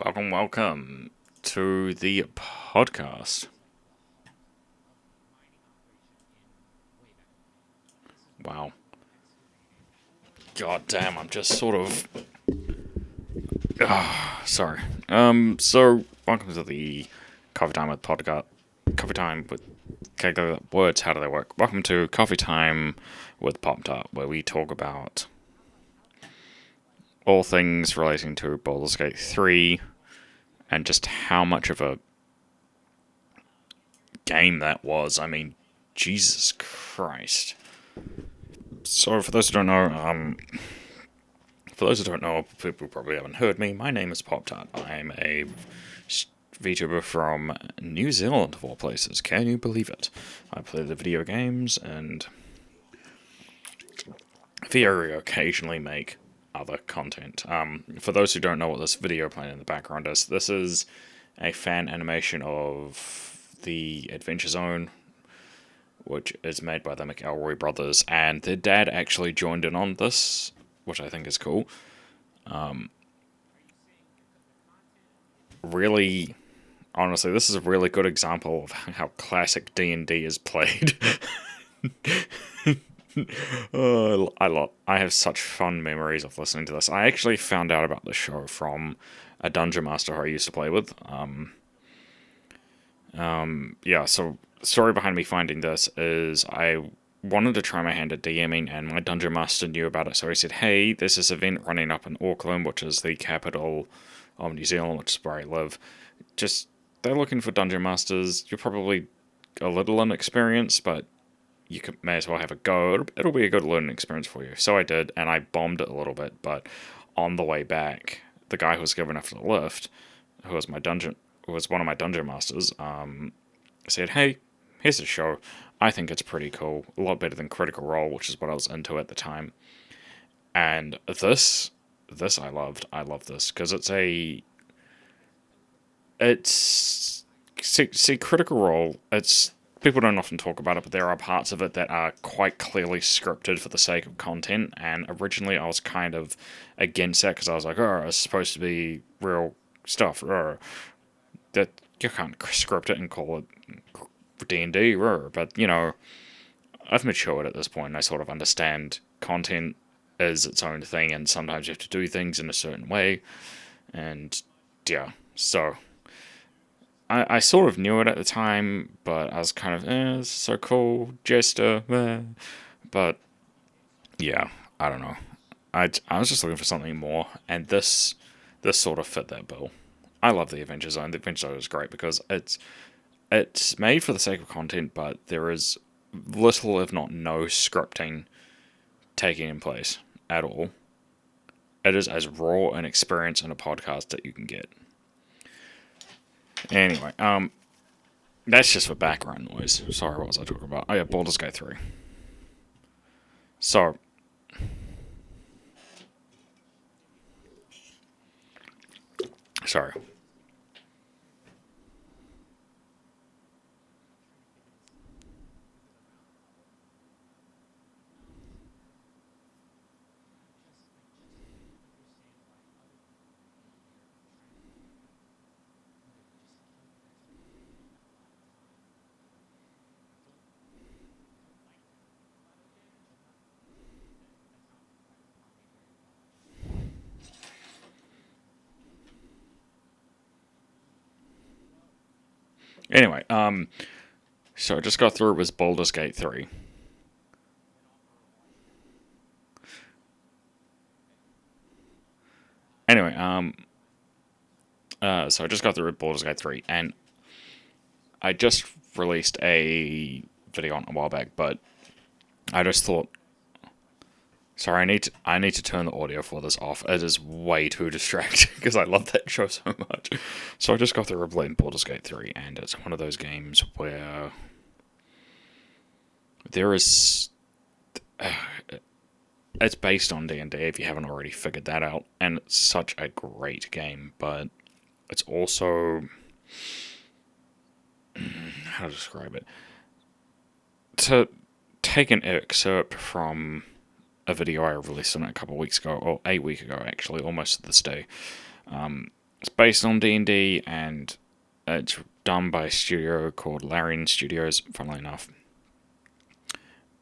Welcome to the podcast. Wow. God damn, I'm just sort of. Sorry. Welcome to the Coffee Time with podcast. Coffee Time with. Okay, words, how do they work? Welcome to Coffee Time with Pop Tart, where we talk about all things relating to Baldur's Gate 3 and just how much of a game that was. I mean, Jesus Christ. So, for those who don't know, people probably haven't heard me. My name is Pop Tart. I'm a VTuber from New Zealand, of all places. Can you believe it? I play the video games and very occasionally make other content. For those who don't know what this video playing in the background is, this is a fan animation of the Adventure Zone, which is made by the McElroy brothers, and their dad actually joined in on this, which I think is cool. Really, honestly, this is a really good example of how classic D&D is played. I have such fun memories of listening to this. I actually found out about the show from a dungeon master who I used to play with. Yeah, so story behind me finding this is I wanted to try my hand at DMing, and my dungeon master knew about it, so he said, hey, there's this event running up in Auckland, which is the capital of New Zealand, which is where I live. Just, they're looking for dungeon masters. You're probably a little inexperienced, but may as well have a go. It'll be a good learning experience for you. So I did, and I bombed it a little bit, but on the way back, the guy who was giving us the lift, who was one of my dungeon masters, said, hey, here's the show. I think it's pretty cool. A lot better than Critical Role, which is what I was into at the time. And this I loved. I love this because see, Critical Role, it's people don't often talk about it, but there are parts of it that are quite clearly scripted for the sake of content. And originally, I was kind of against that because I was like, oh, it's supposed to be real stuff. That you can't script it and call it D&D. But I've matured at this point, and I sort of understand content is its own thing, and sometimes you have to do things in a certain way. And yeah, so I sort of knew it at the time, but I was kind of, it's so cool, Jester, But yeah, I don't know. I was just looking for something more, and this sort of fit that bill. I love the Adventure Zone. The Adventure Zone is great because it's made for the sake of content, but there is little, if not no, scripting taking in place at all. It is as raw an experience in a podcast that you can get. Anyway, that's just for background noise. Sorry, what was I talking about? Oh yeah, Baldur's Gate 3. So, sorry. Anyway, so I just got through with Baldur's Gate 3. Anyway, so I just got through with Baldur's Gate 3, and I just released a video on a while back, but I just thought, sorry, I need to turn the audio for this off. It is way too distracting because I love that show so much. So I just got through replaying Baldur's Gate 3, and it's one of those games where there is. It's based on D&D if you haven't already figured that out, and it's such a great game, but it's also, how to describe it, to take an excerpt from a video I released on it a couple of weeks ago, or 8 weeks ago actually, almost to this day. It's based on D&D, and it's done by a studio called Larian Studios, funnily enough.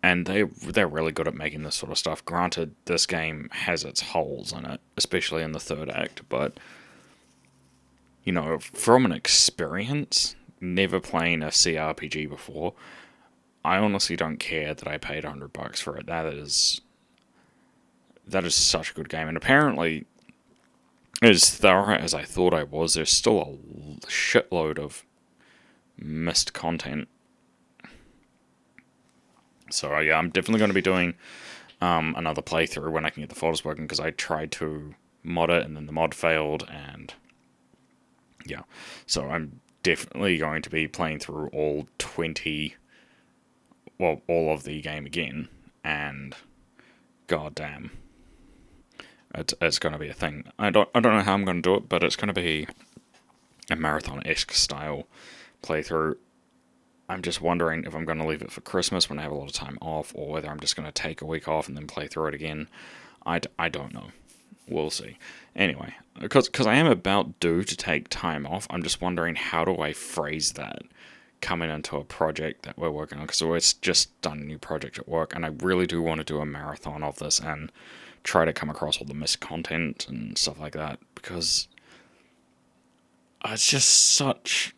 And they're really good at making this sort of stuff. Granted, this game has its holes in it, especially in the third act, but from an experience, never playing a CRPG before, I honestly don't care that I paid $100 for it. That is such a good game, and apparently, as thorough as I thought I was, there's still a shitload of missed content. So yeah, I'm definitely going to be doing another playthrough when I can get the folders working, because I tried to mod it and then the mod failed, and yeah, so I'm definitely going to be playing through all of the game again, and goddamn, it's going to be a thing. I don't know how I'm going to do it, but it's going to be a marathon-esque style playthrough. I'm just wondering if I'm going to leave it for Christmas when I have a lot of time off, or whether I'm just going to take a week off and then play through it again. I don't know. We'll see. Anyway, because I am about due to take time off, I'm just wondering, how do I phrase that coming into a project that we're working on? Because we're just done a new project at work, and I really do want to do a marathon of this and try to come across all the missed content and stuff like that, because it's just such...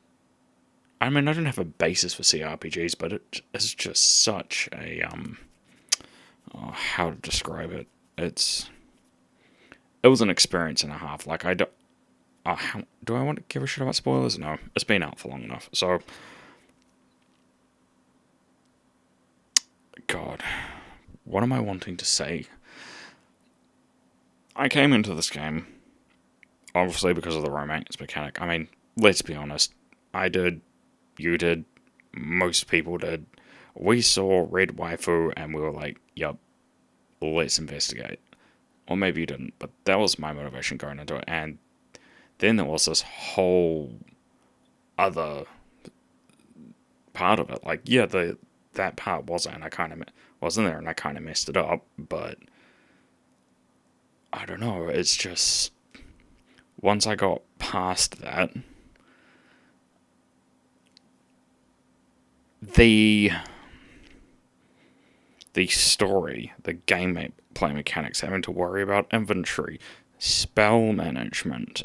I mean, I don't have a basis for CRPGs, but it is just such a, how to describe it? It was an experience and a half. Like, do I want to give a shit about spoilers? No, it's been out for long enough. So, God, what am I wanting to say? I came into this game, obviously, because of the romance mechanic. I mean, let's be honest. I did. You did. Most people did. We saw Red Waifu and we were like, yup, let's investigate. Or maybe you didn't, but that was my motivation going into it. And then there was this whole other part of it. Like, yeah, that part wasn't in there, and I kind of messed it up, but I don't know. It's just, once I got past that, the story, the gameplay mechanics, having to worry about inventory, spell management,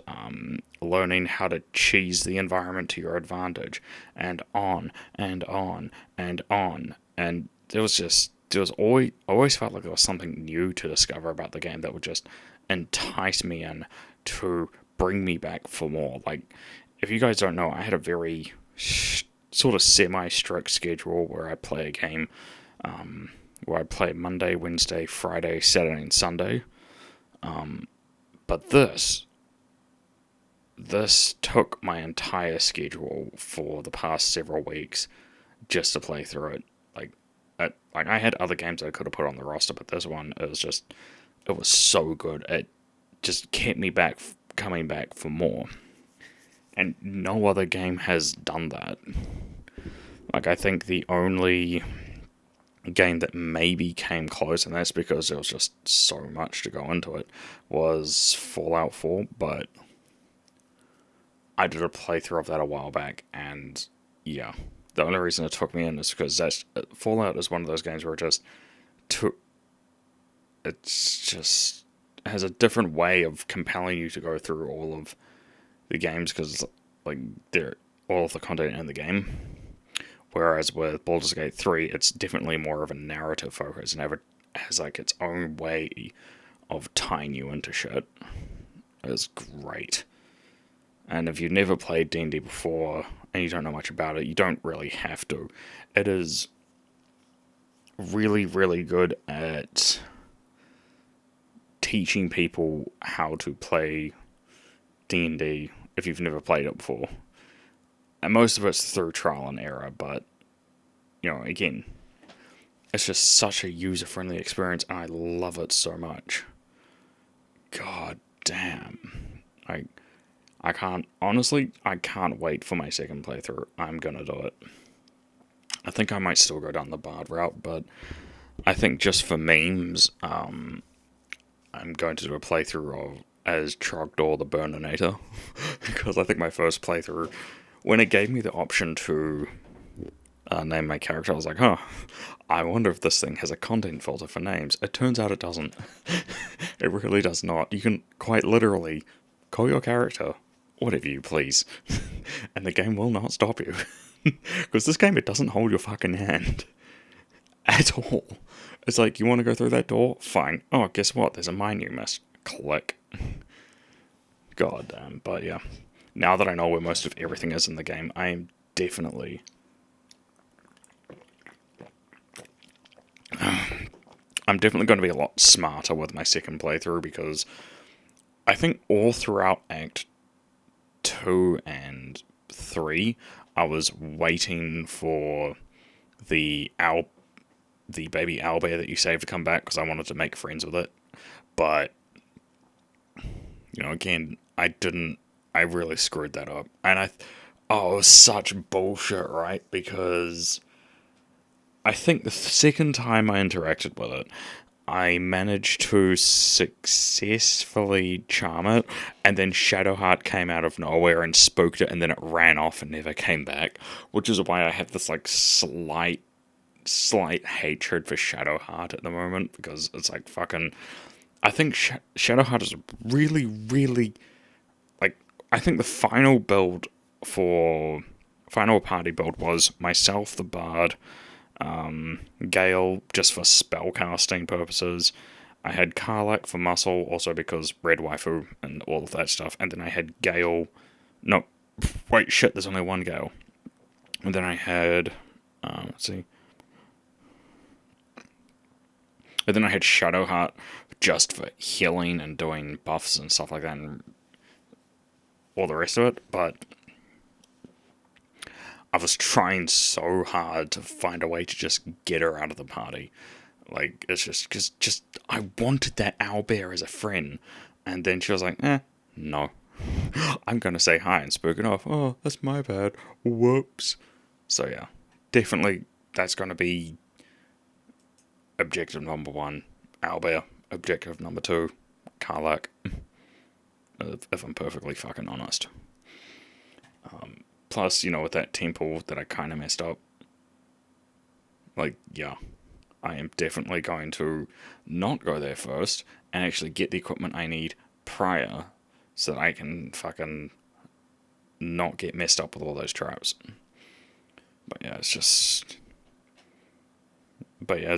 learning how to cheese the environment to your advantage, and on and on and on. And I always felt like there was something new to discover about the game that would just entice me in to bring me back for more. Like, if you guys don't know, I had a very sort of semi-strict schedule where I play a game, where I play Monday, Wednesday, Friday, Saturday, and Sunday. But this took my entire schedule for the past several weeks just to play through it. Like I had other games I could have put on the roster, but this one, it was so good. It just kept me coming back for more. And no other game has done that. Like, I think the only game that maybe came close, and that's because there was just so much to go into it, was Fallout 4, but I did a playthrough of that a while back, and yeah, the only reason it took me in is because Fallout is one of those games where it has a different way of compelling you to go through all of the games, because like they're all of the content in the game. Whereas with Baldur's Gate 3, it's definitely more of a narrative focus, and it has like its own way of tying you into shit. It's great. And if you've never played D&D before and you don't know much about it, you don't really have to. It is really, really good at teaching people how to play D&D if you've never played it before. And most of it's through trial and error, but, again, it's just such a user-friendly experience, and I love it so much. God damn. I can't wait for my second playthrough. I'm gonna do it. I think I might still go down the Bard route, but I think just for memes, I'm going to do a playthrough of as Trogdor the Burninator, because I think my first playthrough, when it gave me the option to name my character, I was like, huh, I wonder if this thing has a content filter for names. It turns out it doesn't. It really does not. You can quite literally call your character whatever you please, and the game will not stop you. Because this game, it doesn't hold your fucking hand. At all. It's like, you want to go through that door? Fine. Oh, guess what? There's a mine you missed. Click. God damn. But yeah. Now that I know where most of everything is in the game, I am definitely... I'm definitely going to be a lot smarter with my second playthrough, because I think all throughout Act 2 and 3, I was waiting for the baby owlbear that you saved to come back, because I wanted to make friends with it. But, you know, again, I really screwed that up. And it was such bullshit, right? Because I think the second time I interacted with it, I managed to successfully charm it, and then Shadowheart came out of nowhere and spooked it, and then it ran off and never came back, which is why I have this, like, slight hatred for Shadowheart at the moment, because it's like, fucking... I think Shadowheart is really, really... Like, I think the final party build was myself, the Bard, Gale, just for spellcasting purposes. I had Karlak for muscle, also because Red Waifu and all of that stuff. And then I had Gale... No, wait, shit, there's only one Gale. And then I had... let's see... And then I had Shadowheart just for healing and doing buffs and stuff like that, and all the rest of it. But I was trying so hard to find a way to just get her out of the party. Like, it's just I wanted that owlbear as a friend. And then she was like, no. I'm going to say hi and spook it off. Oh, that's my bad. Whoops. So yeah, definitely that's going to be objective number 1, owlbear. Objective number 2, Karlak. If I'm perfectly fucking honest. Plus, you know, with that temple that I kind of messed up, like, yeah, I am definitely going to not go there first and actually get the equipment I need prior, so that I can fucking not get messed up with all those traps. But yeah, it's just... But yeah,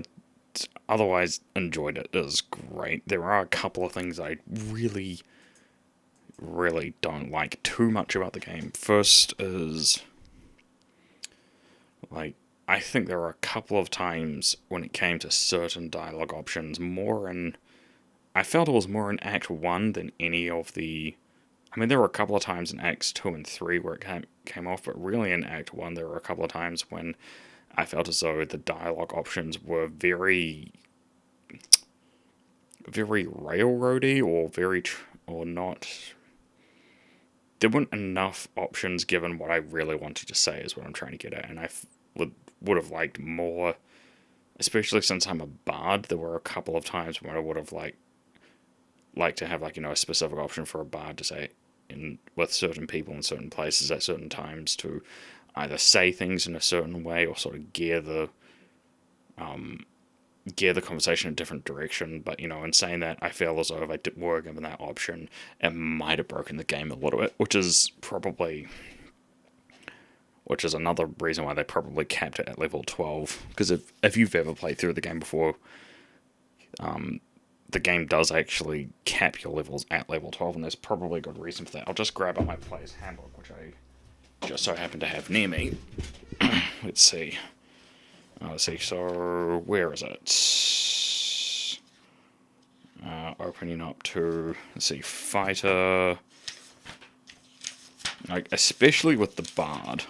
otherwise enjoyed it. It was great. There are a couple of things I really don't like too much about the game. First is, like, I think there were a couple of times when it came to certain dialogue options, I felt it was more in Act 1 than any of the... I mean, there were a couple of times in Acts 2 and 3 where it came off, but really in Act 1 there were a couple of times when I felt as though the dialogue options were very railroady, or not... There weren't enough options given what I really wanted to say, is what I'm trying to get at, and I would have liked more, especially since I'm a bard. There were a couple of times when I would have liked to have, like, you know, a specific option for a bard to say with certain people in certain places at certain times, to either say things in a certain way or sort of gear the conversation in a different direction. But, you know, in saying that, I feel as though if I were given that option, it might have broken the game a little bit, which is another reason why they probably capped it at level 12. Because if you've ever played through the game before, the game does actually cap your levels at level 12, and there's probably a good reason for that. I'll just grab out my player's handbook, which I just so happen to have near me. Let's see. So where is it? Opening up to, let's see, fighter. Like, especially with the bard,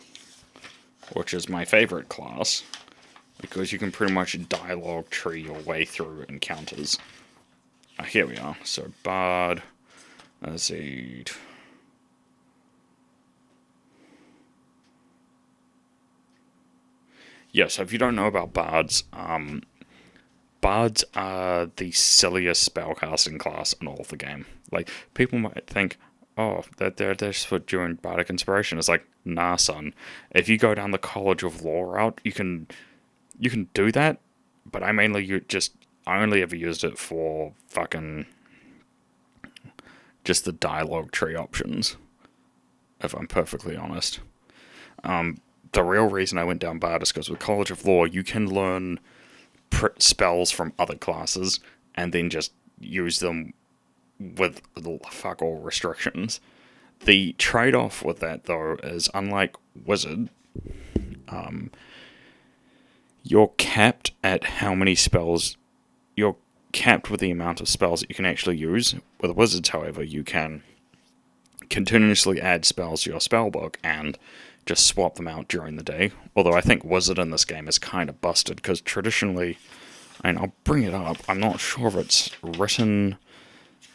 which is my favorite class, because you can pretty much dialogue tree your way through encounters. Here we are. So bard. Let's see. Yeah, so if you don't know about bards, bards are the silliest spellcasting class in all of the game. Like, people might think, oh, that they're just for doing bardic inspiration. It's like, nah, son. If you go down the College of Law route, you can do that, but I only ever used it for fucking just the dialogue tree options, if I'm perfectly honest. The real reason I went down bard is because with College of Law, you can learn spells from other classes and then just use them with fuck all restrictions. The trade-off with that, though, is unlike Wizard, you're capped at how many spells. You're capped with the amount of spells that you can actually use. With Wizards, however, you can continuously add spells to your spellbook and just swap them out during the day. Although I think Wizard in this game is kind of busted, because traditionally, and I'll bring it up, I'm not sure if it's written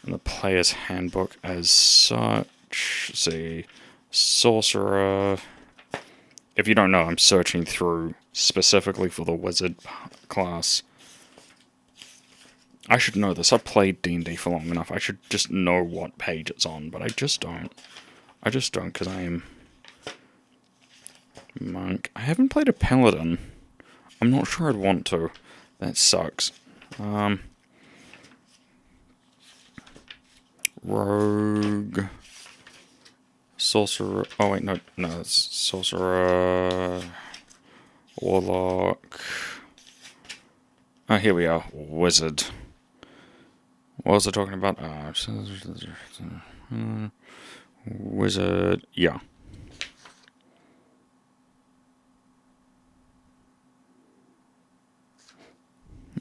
in the player's handbook as such. See, sorcerer. If you don't know, I'm searching through specifically for the wizard class. I should know this. I've played D&D for long enough. I should just know what page it's on, but I just don't. I just don't, because I am monk. I haven't played a paladin. I'm not sure I'd want to. That sucks. Rogue. Sorcerer. Oh, wait, no, it's sorcerer. Warlock. Oh, here we are. Wizard. What was I talking about? Wizard. Yeah.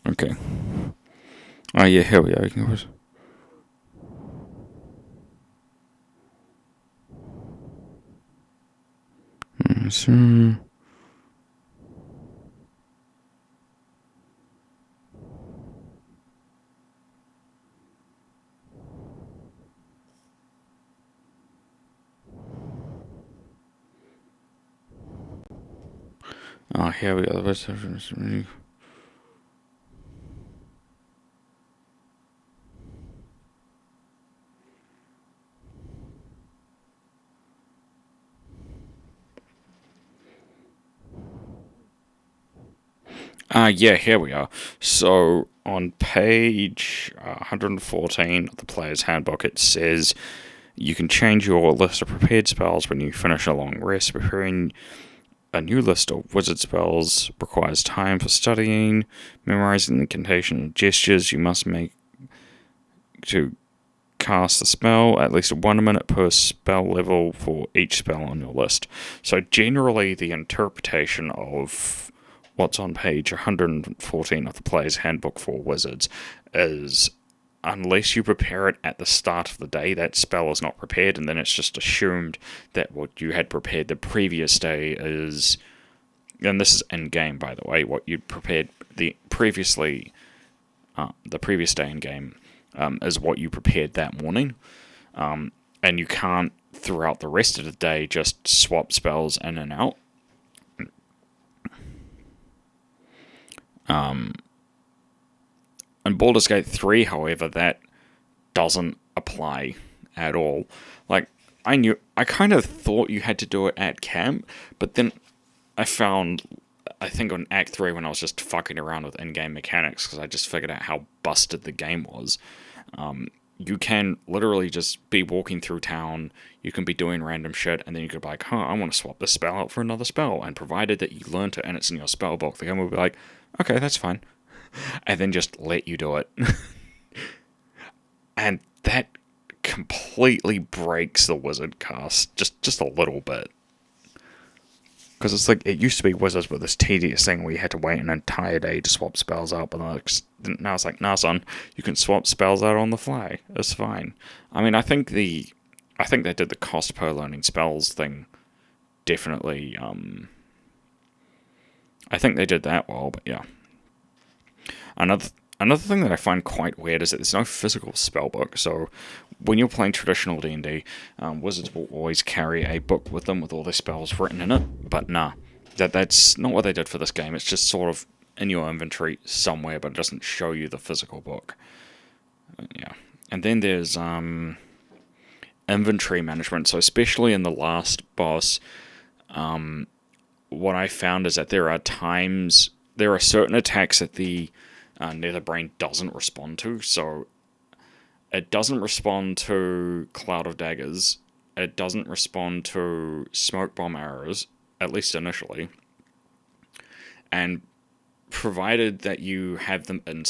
Okay. Oh, yeah, here we are. Oh, here we are. Yeah, here we are. So, on page 114 of the player's handbook, it says you can change your list of prepared spells when you finish a long rest. Preparing a new list of wizard spells requires time for studying, memorizing the incantation and gestures you must make to cast the spell, at least 1 minute per spell level for each spell on your list. So generally the interpretation of what's on page 114 of the player's handbook for wizards is, unless you prepare it at the start of the day, that spell is not prepared, and then it's just assumed that what you had prepared the previous day is, and this is in game by the way, what you'd prepared the previous day in game is what you prepared that morning, and you can't throughout the rest of the day just swap spells in and out. In Baldur's Gate 3, however, that doesn't apply at all. Like, I kind of thought you had to do it at camp, but then I found, I think on Act 3 when I was just fucking around with in-game mechanics, because I just figured out how busted the game was, you can literally just be walking through town, you can be doing random shit, and then you could be like, I want to swap this spell out for another spell, and provided that you learnt it and it's in your spell book, the game will be like, okay, that's fine, and then just let you do it. And that completely breaks the wizard cast, just a little bit. Because it's like, it used to be wizards were this tedious thing where you had to wait an entire day to swap spells out, and now it's like, nah son, you can swap spells out on the fly, it's fine. I mean, I think they did the cost per learning spells thing definitely, I think they did that well, but yeah. Another thing that I find quite weird is that there's no physical spellbook. So when you're playing traditional D&D, wizards will always carry a book with them with all their spells written in it. But nah, that's not what they did for this game. It's just sort of in your inventory somewhere, but it doesn't show you the physical book. Yeah. And then there's inventory management. So especially in the last boss, what I found is that there are certain attacks that the Nether Brain doesn't respond to. So it doesn't respond to Cloud of Daggers. It doesn't respond to Smoke Bomb arrows, at least initially. And provided that you have them in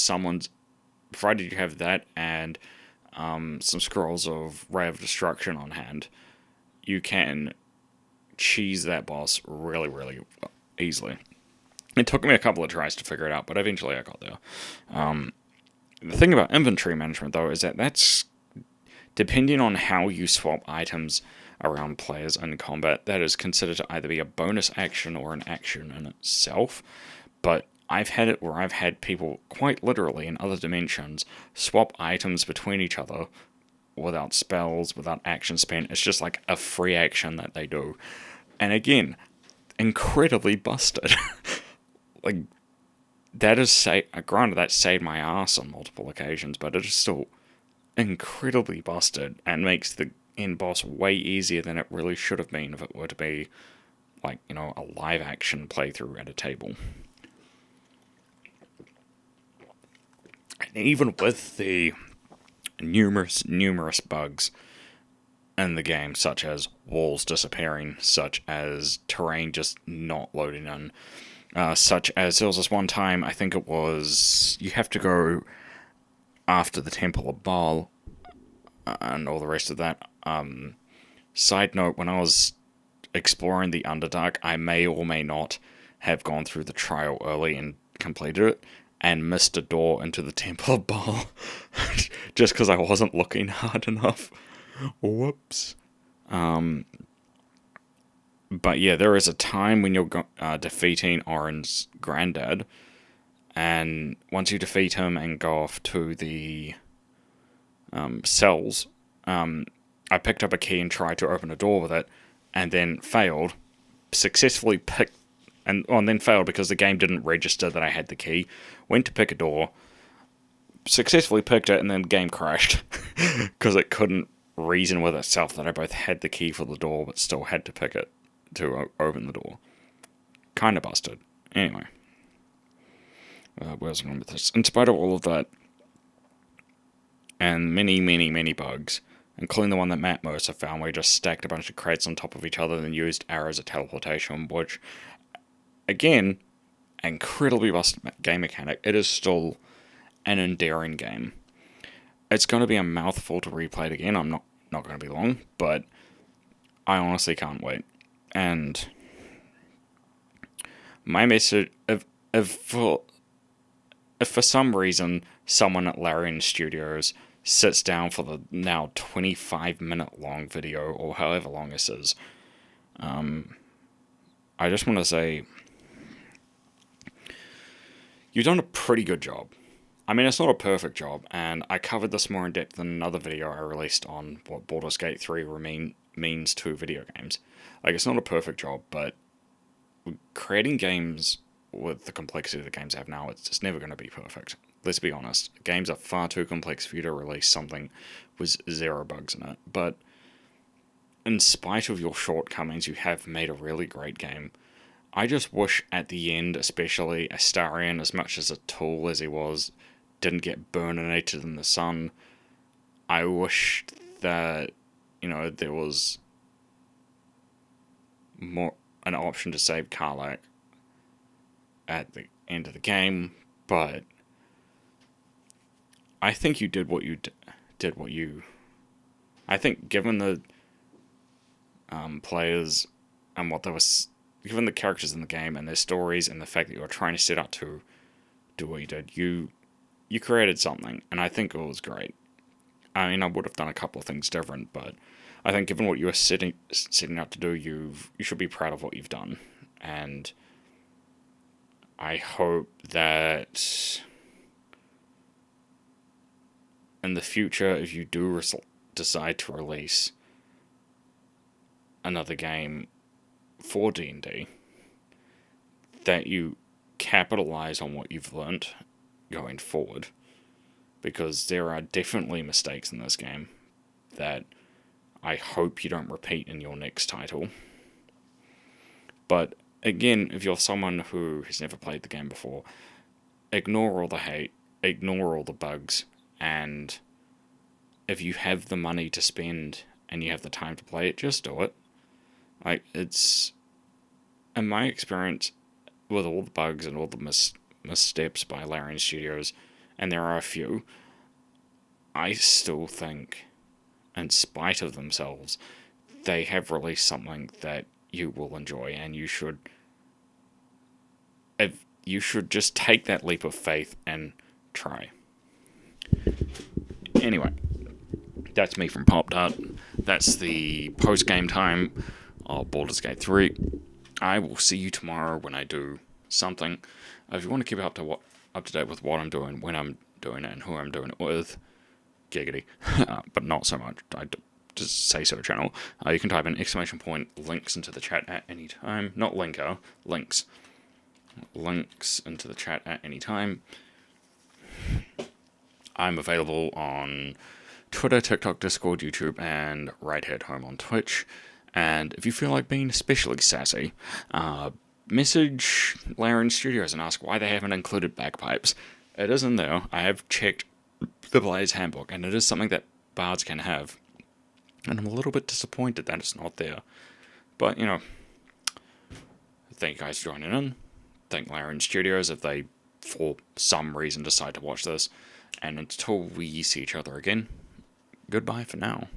provided you have that and some scrolls of Ray of Destruction on hand, you can cheese that boss really, really easily. It took me a couple of tries to figure it out, but eventually I got there. The thing about inventory management, though, is that that's depending on how you swap items around players in combat, that is considered to either be a bonus action or an action in itself. But I've had it where I've had people, quite literally in other dimensions, swap items between each other without spells, without action spent. It's just like a free action that they do. And again, incredibly busted. Like, that is, granted, that saved my ass on multiple occasions, but it is still incredibly busted and makes the end boss way easier than it really should have been if it were to be, like, a live action playthrough at a table. And even with the numerous bugs in the game, such as walls disappearing, such as terrain just not loading in, such as there was this one time, I think it was, you have to go after the Temple of Baal, and all the rest of that. Side note, when I was exploring the Underdark, I may or may not have gone through the trial early and completed it, and missed a door into the Temple of Baal, just because I wasn't looking hard enough. Whoops. But yeah, there is a time when you're defeating Orin's granddad, and once you defeat him and go off to the cells, I picked up a key and tried to open a door with it, and then failed. Successfully picked, and then failed because the game didn't register that I had the key. Went to pick a door, successfully picked it, and then the game crashed because it couldn't reason with itself that I both had the key for the door but still had to pick it to open the door. Kind of busted. Anyway. Where's I going with this? In spite of all of that, and many bugs, including the one that Matt Mercer found, where he just stacked a bunch of crates on top of each other and used arrows of teleportation, which, again, incredibly busted game mechanic. It is still an endearing game. It's going to be a mouthful to replay it again. I'm not going to be long, but I honestly can't wait. And my message, if for some reason someone at Larian Studios sits down for the now 25-minute long video, or however long this is, I just want to say, you've done a pretty good job. I mean, it's not a perfect job, and I covered this more in depth in another video I released on what Baldur's Gate 3 means to video games. Like, it's not a perfect job, but creating games with the complexity the games have now, it's just never going to be perfect. Let's be honest. Games are far too complex for you to release something with zero bugs in it. But in spite of your shortcomings, you have made a really great game. I just wish at the end, especially Astarion, as much as a tool as he was, didn't get burninated in the sun. I wish that, there was more an option to save Karlach at the end of the game, but I think you did what you did. I think, given the players and what there was, given the characters in the game and their stories and the fact that you were trying to set out to do what you did, you created something, and I think it was great. I mean, I would have done a couple of things different, but I think given what you were setting out to do, you should be proud of what you've done. And I hope that in the future, if you do decide to release another game for D&D, that you capitalize on what you've learned going forward, because there are definitely mistakes in this game that I hope you don't repeat in your next title. But again, if you're someone who has never played the game before, ignore all the hate, ignore all the bugs, and if you have the money to spend and you have the time to play it, just do it. Like, it's, in my experience, with all the bugs and all the missteps by Larian Studios, and there are a few, I still think, in spite of themselves, they have released something that you will enjoy, and you should just take that leap of faith and try. Anyway, that's me from Pop Tart. That's the post-game time of Baldur's Gate 3. I will see you tomorrow when I do something. If you want to keep up to date with what I'm doing, when I'm doing it, and who I'm doing it with, giggity, but not so much. I just say so channel. You can type in !links into the chat at any time. Not linker, links. Links into the chat at any time. I'm available on Twitter, TikTok, Discord, YouTube, and Right Head Home on Twitch. And if you feel like being especially sassy, message Larian Studios and ask why they haven't included bagpipes. It is in there. I have checked the Player's Handbook, and it is something that bards can have. And I'm a little bit disappointed that it's not there. But, thank you guys for joining in. Thank Larian Studios if they, for some reason, decide to watch this. And until we see each other again, goodbye for now.